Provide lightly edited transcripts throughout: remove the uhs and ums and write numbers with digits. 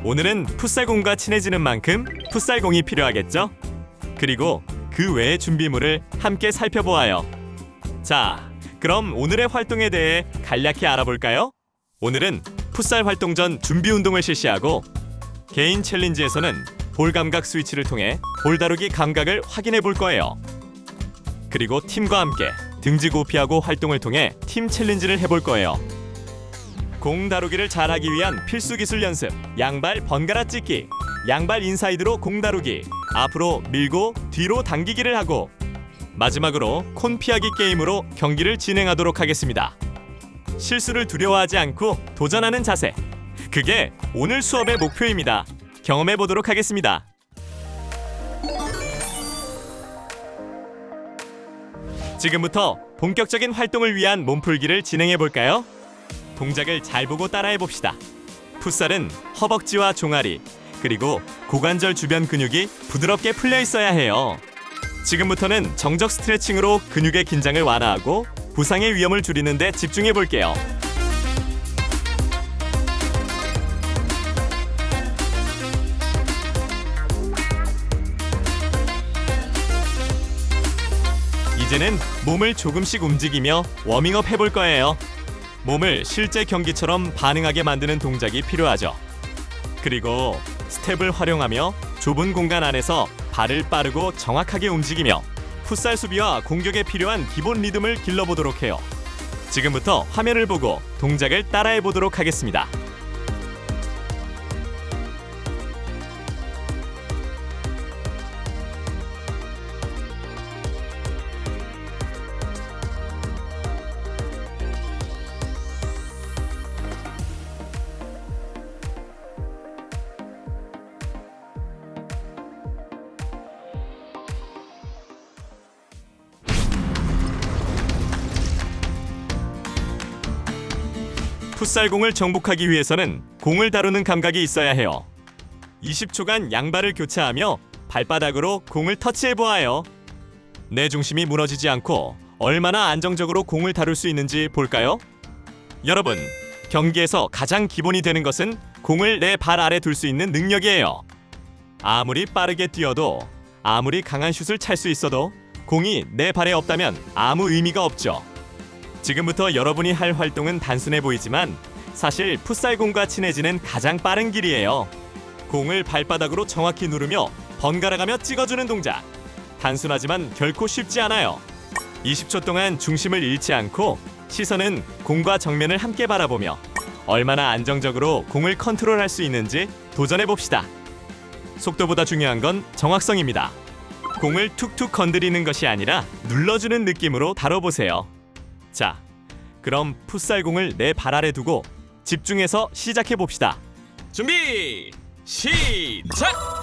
오늘은 풋살공과 친해지는 만큼 풋살공이 필요하겠죠? 그리고 그 외의 준비물을 함께 살펴보아요. 자, 그럼 오늘의 활동에 대해 간략히 알아볼까요? 오늘은 풋살 활동 전 준비 운동을 실시하고 개인 챌린지에서는 볼 감각 스위치를 통해 볼 다루기 감각을 확인해 볼 거예요. 그리고 팀과 함께 등지 고피하고 활동을 통해 팀 챌린지를 해볼 거예요. 공 다루기를 잘하기 위한 필수 기술 연습, 양발 번갈아 찍기, 양발 인사이드로 공 다루기, 앞으로 밀고 뒤로 당기기를 하고 마지막으로 콘 피하기 게임으로 경기를 진행하도록 하겠습니다. 실수를 두려워하지 않고 도전하는 자세, 그게 오늘 수업의 목표입니다. 경험해 보도록 하겠습니다. 지금부터 본격적인 활동을 위한 몸풀기를 진행해 볼까요? 동작을 잘 보고 따라해 봅시다. 풋살은 허벅지와 종아리, 그리고 고관절 주변 근육이 부드럽게 풀려 있어야 해요. 지금부터는 정적 스트레칭으로 근육의 긴장을 완화하고 부상의 위험을 줄이는 데 집중해 볼게요. 이제는 몸을 조금씩 움직이며 워밍업 해볼 거예요. 몸을 실제 경기처럼 반응하게 만드는 동작이 필요하죠. 그리고 스텝을 활용하며 좁은 공간 안에서 발을 빠르고 정확하게 움직이며 풋살 수비와 공격에 필요한 기본 리듬을 길러보도록 해요. 지금부터 화면을 보고 동작을 따라해 보도록 하겠습니다. 풋살공을 정복하기 위해서는 공을 다루는 감각이 있어야 해요. 20초간 양발을 교차하며 발바닥으로 공을 터치해 보아요. 내 중심이 무너지지 않고 얼마나 안정적으로 공을 다룰 수 있는지 볼까요? 여러분, 경기에서 가장 기본이 되는 것은 공을 내 발 아래 둘 수 있는 능력이에요. 아무리 빠르게 뛰어도, 아무리 강한 슛을 찰 수 있어도 공이 내 발에 없다면 아무 의미가 없죠. 지금부터 여러분이 할 활동은 단순해 보이지만 사실 풋살공과 친해지는 가장 빠른 길이에요. 공을 발바닥으로 정확히 누르며 번갈아가며 찍어주는 동작. 단순하지만 결코 쉽지 않아요. 20초 동안 중심을 잃지 않고 시선은 공과 정면을 함께 바라보며 얼마나 안정적으로 공을 컨트롤할 수 있는지 도전해 봅시다. 속도보다 중요한 건 정확성입니다. 공을 툭툭 건드리는 것이 아니라 눌러주는 느낌으로 다뤄보세요. 자, 그럼 풋살공을 내 발 아래 두고 집중해서 시작해 봅시다. 준비, 시작!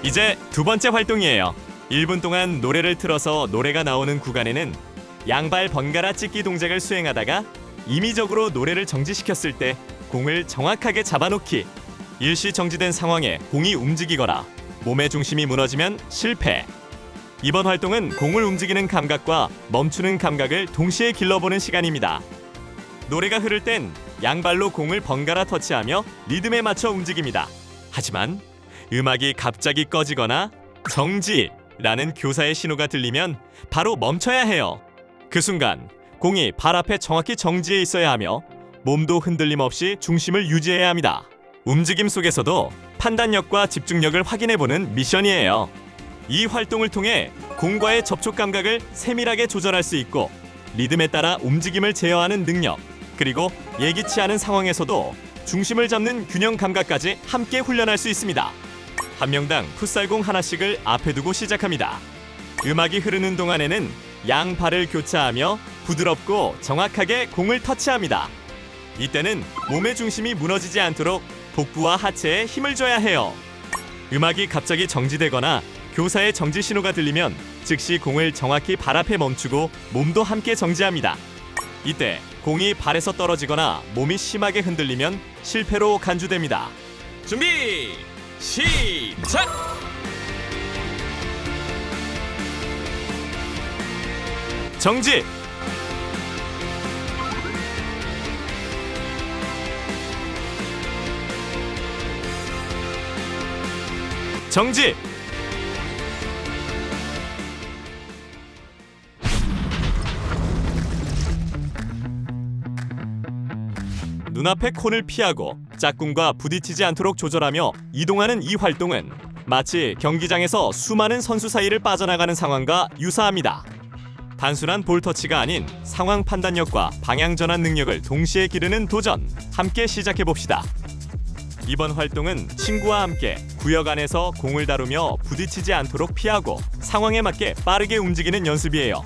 이제 두 번째 활동이에요. 1분 동안 노래를 틀어서 노래가 나오는 구간에는 양발 번갈아 찍기 동작을 수행하다가 임의적으로 노래를 정지시켰을 때 공을 정확하게 잡아놓기. 일시 정지된 상황에 공이 움직이거나 몸의 중심이 무너지면 실패. 이번 활동은 공을 움직이는 감각과 멈추는 감각을 동시에 길러보는 시간입니다. 노래가 흐를 땐 양발로 공을 번갈아 터치하며 리듬에 맞춰 움직입니다. 하지만 음악이 갑자기 꺼지거나 정지라는 교사의 신호가 들리면 바로 멈춰야 해요. 그 순간 공이 발 앞에 정확히 정지해 있어야 하며 몸도 흔들림 없이 중심을 유지해야 합니다. 움직임 속에서도 판단력과 집중력을 확인해보는 미션이에요. 이 활동을 통해 공과의 접촉 감각을 세밀하게 조절할 수 있고 리듬에 따라 움직임을 제어하는 능력, 그리고 예기치 않은 상황에서도 중심을 잡는 균형 감각까지 함께 훈련할 수 있습니다. 한 명당 풋살공 하나씩을 앞에 두고 시작합니다. 음악이 흐르는 동안에는 양 발을 교차하며 부드럽고 정확하게 공을 터치합니다. 이때는 몸의 중심이 무너지지 않도록 복부와 하체에 힘을 줘야 해요. 음악이 갑자기 정지되거나 교사의 정지 신호가 들리면 즉시 공을 정확히 발 앞에 멈추고 몸도 함께 정지합니다. 이때 공이 발에서 떨어지거나 몸이 심하게 흔들리면 실패로 간주됩니다. 준비 시작! 정지! 정지! 눈앞의 콘을 피하고 짝꿍과 부딪히지 않도록 조절하며 이동하는 이 활동은 마치 경기장에서 수많은 선수 사이를 빠져나가는 상황과 유사합니다. 단순한 볼터치가 아닌 상황 판단력과 방향 전환 능력을 동시에 기르는 도전, 함께 시작해봅시다. 이번 활동은 친구와 함께 구역 안에서 공을 다루며 부딪히지 않도록 피하고 상황에 맞게 빠르게 움직이는 연습이에요.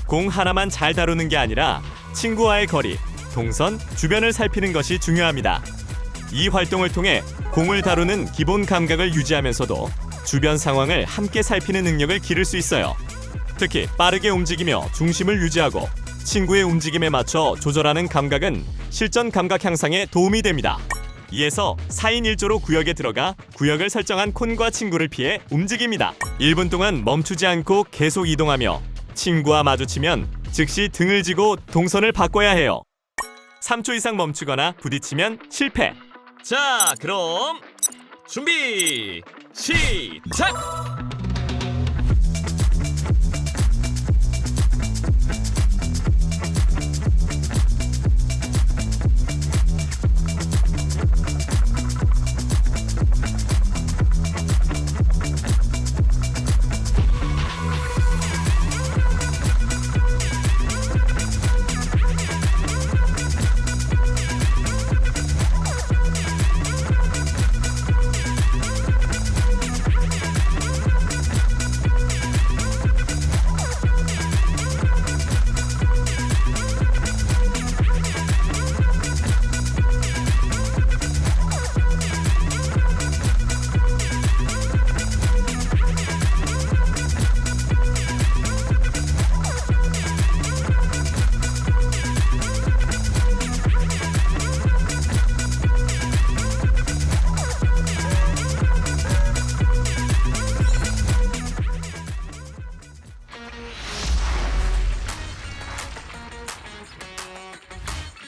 공 하나만 잘 다루는 게 아니라 친구와의 거리, 동선, 주변을 살피는 것이 중요합니다. 이 활동을 통해 공을 다루는 기본 감각을 유지하면서도 주변 상황을 함께 살피는 능력을 기를 수 있어요. 특히 빠르게 움직이며 중심을 유지하고 친구의 움직임에 맞춰 조절하는 감각은 실전 감각 향상에 도움이 됩니다. 이에서 4인 1조로 구역에 들어가 구역을 설정한 콘과 친구를 피해 움직입니다. 1분 동안 멈추지 않고 계속 이동하며 친구와 마주치면 즉시 등을 쥐고 동선을 바꿔야 해요. 3초 이상 멈추거나 부딪히면 실패. 자, 그럼 준비 시작!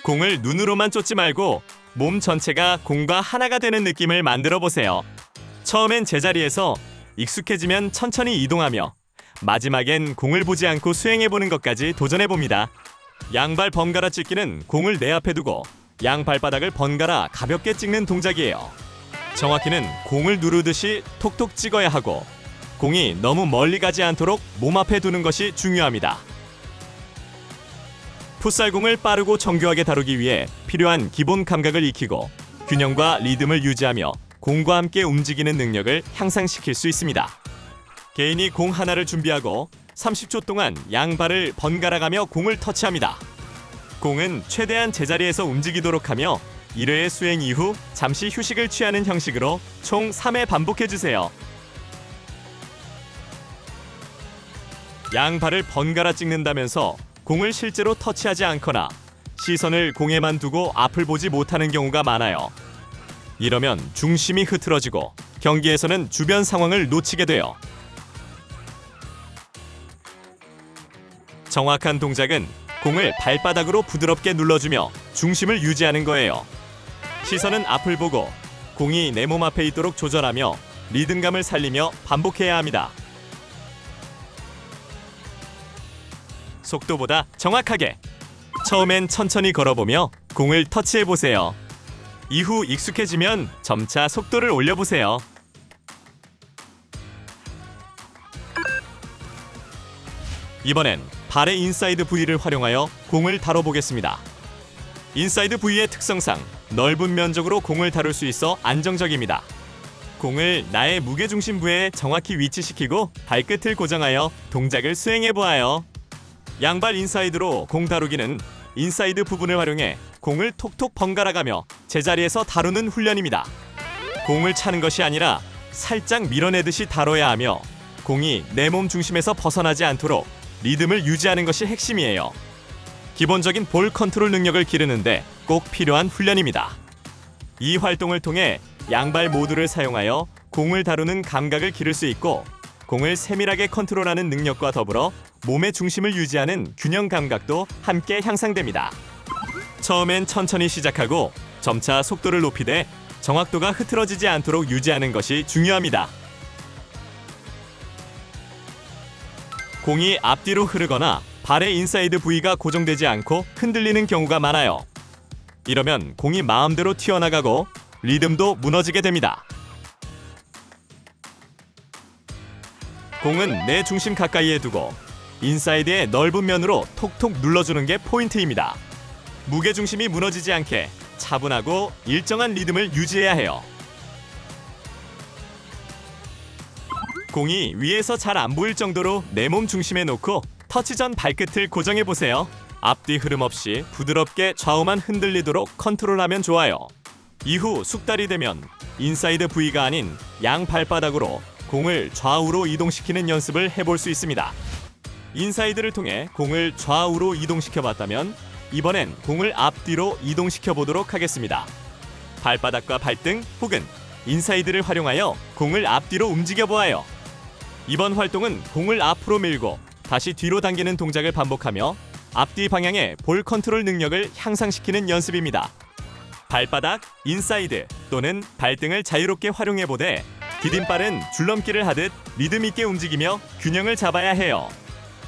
공을 눈으로만 쫓지 말고 몸 전체가 공과 하나가 되는 느낌을 만들어 보세요. 처음엔 제자리에서 익숙해지면 천천히 이동하며 마지막엔 공을 보지 않고 수행해보는 것까지 도전해봅니다. 양발 번갈아 찍기는 공을 내 앞에 두고 양 발바닥을 번갈아 가볍게 찍는 동작이에요. 정확히는 공을 누르듯이 톡톡 찍어야 하고 공이 너무 멀리 가지 않도록 몸 앞에 두는 것이 중요합니다. 풋살공을 빠르고 정교하게 다루기 위해 필요한 기본 감각을 익히고 균형과 리듬을 유지하며 공과 함께 움직이는 능력을 향상시킬 수 있습니다. 개인이 공 하나를 준비하고 30초 동안 양발을 번갈아가며 공을 터치합니다. 공은 최대한 제자리에서 움직이도록 하며 1회의 수행 이후 잠시 휴식을 취하는 형식으로 총 3회 반복해주세요. 양발을 번갈아 찍는다면서 공을 실제로 터치하지 않거나 시선을 공에만 두고 앞을 보지 못하는 경우가 많아요. 이러면 중심이 흐트러지고 경기에서는 주변 상황을 놓치게 돼요. 정확한 동작은 공을 발바닥으로 부드럽게 눌러주며 중심을 유지하는 거예요. 시선은 앞을 보고 공이 내 몸 앞에 있도록 조절하며 리듬감을 살리며 반복해야 합니다. 속도보다 정확하게. 처음엔 천천히 걸어보며 공을 터치해보세요. 이후 익숙해지면 점차 속도를 올려보세요. 이번엔 발의 인사이드 부위를 활용하여 공을 다뤄보겠습니다. 인사이드 부위의 특성상 넓은 면적으로 공을 다룰 수 있어 안정적입니다. 공을 나의 무게중심부에 정확히 위치시키고 발끝을 고정하여 동작을 수행해 보아요. 양발 인사이드로 공 다루기는 인사이드 부분을 활용해 공을 톡톡 번갈아가며 제자리에서 다루는 훈련입니다. 공을 차는 것이 아니라 살짝 밀어내듯이 다뤄야 하며 공이 내 몸 중심에서 벗어나지 않도록 리듬을 유지하는 것이 핵심이에요. 기본적인 볼 컨트롤 능력을 기르는데 꼭 필요한 훈련입니다. 이 활동을 통해 양발 모두를 사용하여 공을 다루는 감각을 기를 수 있고 공을 세밀하게 컨트롤하는 능력과 더불어 몸의 중심을 유지하는 균형 감각도 함께 향상됩니다. 처음엔 천천히 시작하고 점차 속도를 높이되 정확도가 흐트러지지 않도록 유지하는 것이 중요합니다. 공이 앞뒤로 흐르거나 발의 인사이드 부위가 고정되지 않고 흔들리는 경우가 많아요. 이러면 공이 마음대로 튀어나가고 리듬도 무너지게 됩니다. 공은 내 중심 가까이에 두고 인사이드의 넓은 면으로 톡톡 눌러주는 게 포인트입니다. 무게중심이 무너지지 않게 차분하고 일정한 리듬을 유지해야 해요. 공이 위에서 잘 안 보일 정도로 내 몸 중심에 놓고 터치 전 발끝을 고정해 보세요. 앞뒤 흐름 없이 부드럽게 좌우만 흔들리도록 컨트롤하면 좋아요. 이후 숙달이 되면 인사이드 부위가 아닌 양 발바닥으로 공을 좌우로 이동시키는 연습을 해볼 수 있습니다. 인사이드를 통해 공을 좌우로 이동시켜 봤다면 이번엔 공을 앞뒤로 이동시켜 보도록 하겠습니다. 발바닥과 발등 혹은 인사이드를 활용하여 공을 앞뒤로 움직여 보아요. 이번 활동은 공을 앞으로 밀고 다시 뒤로 당기는 동작을 반복하며 앞뒤 방향의 볼 컨트롤 능력을 향상시키는 연습입니다. 발바닥, 인사이드 또는 발등을 자유롭게 활용해보되 디딤발은 줄넘기를 하듯 리듬 있게 움직이며 균형을 잡아야 해요.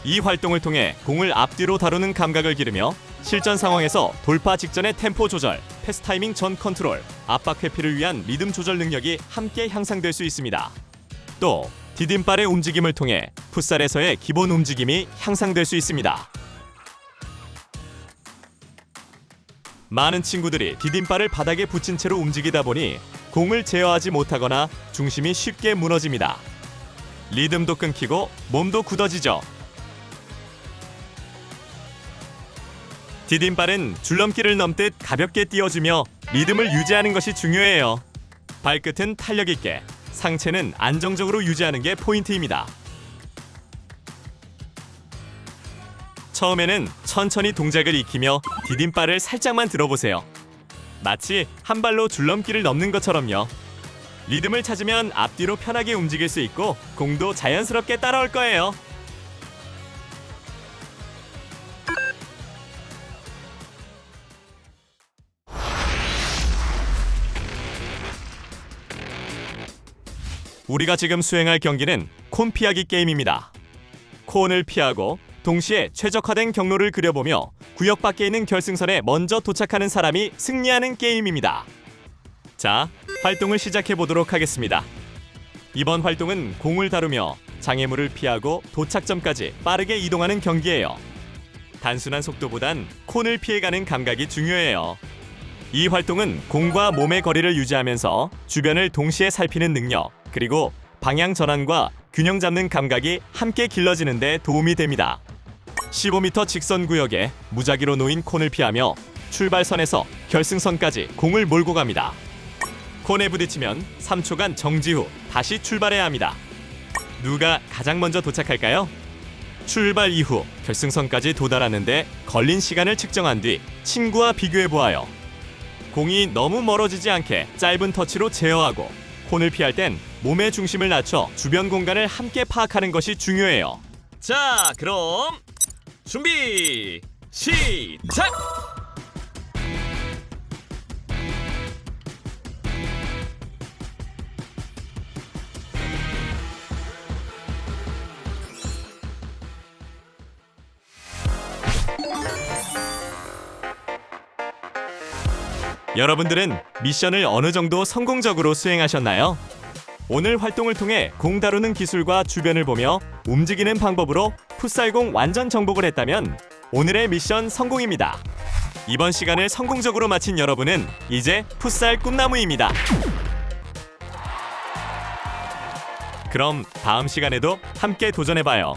이 활동을 통해 공을 앞뒤로 다루는 감각을 기르며 실전 상황에서 돌파 직전의 템포 조절, 패스 타이밍 전 컨트롤, 압박 회피를 위한 리듬 조절 능력이 함께 향상될 수 있습니다. 또 디딤발의 움직임을 통해 풋살에서의 기본 움직임이 향상될 수 있습니다. 많은 친구들이 디딤발을 바닥에 붙인 채로 움직이다 보니 공을 제어하지 못하거나 중심이 쉽게 무너집니다. 리듬도 끊기고 몸도 굳어지죠. 디딤발은 줄넘기를 넘듯 가볍게 띄워주며 리듬을 유지하는 것이 중요해요. 발끝은 탄력 있게, 상체는 안정적으로 유지하는 게 포인트입니다. 처음에는 천천히 동작을 익히며 디딤발을 살짝만 들어보세요. 마치 한 발로 줄넘기를 넘는 것처럼요. 리듬을 찾으면 앞뒤로 편하게 움직일 수 있고 공도 자연스럽게 따라올 거예요. 우리가 지금 수행할 경기는 콘 피하기 게임입니다. 콘을 피하고 동시에 최적화된 경로를 그려보며 구역 밖에 있는 결승선에 먼저 도착하는 사람이 승리하는 게임입니다. 자, 활동을 시작해 보도록 하겠습니다. 이번 활동은 공을 다루며 장애물을 피하고 도착점까지 빠르게 이동하는 경기예요. 단순한 속도보단 콘을 피해가는 감각이 중요해요. 이 활동은 공과 몸의 거리를 유지하면서 주변을 동시에 살피는 능력, 그리고 방향 전환과 균형 잡는 감각이 함께 길러지는 데 도움이 됩니다. 15m 직선 구역에 무작위로 놓인 콘을 피하며 출발선에서 결승선까지 공을 몰고 갑니다. 콘에 부딪히면 3초간 정지 후 다시 출발해야 합니다. 누가 가장 먼저 도착할까요? 출발 이후 결승선까지 도달하는데 걸린 시간을 측정한 뒤 친구와 비교해 보아요. 공이 너무 멀어지지 않게 짧은 터치로 제어하고 콘을 피할 땐 몸의 중심을 낮춰 주변 공간을 함께 파악하는 것이 중요해요. 자, 그럼 준비 시작! 여러분들은 미션을 어느 정도 성공적으로 수행하셨나요? 오늘 활동을 통해 공 다루는 기술과 주변을 보며 움직이는 방법으로 풋살공 완전 정복을 했다면 오늘의 미션 성공입니다. 이번 시간을 성공적으로 마친 여러분은 이제 풋살 꿈나무입니다. 그럼 다음 시간에도 함께 도전해봐요.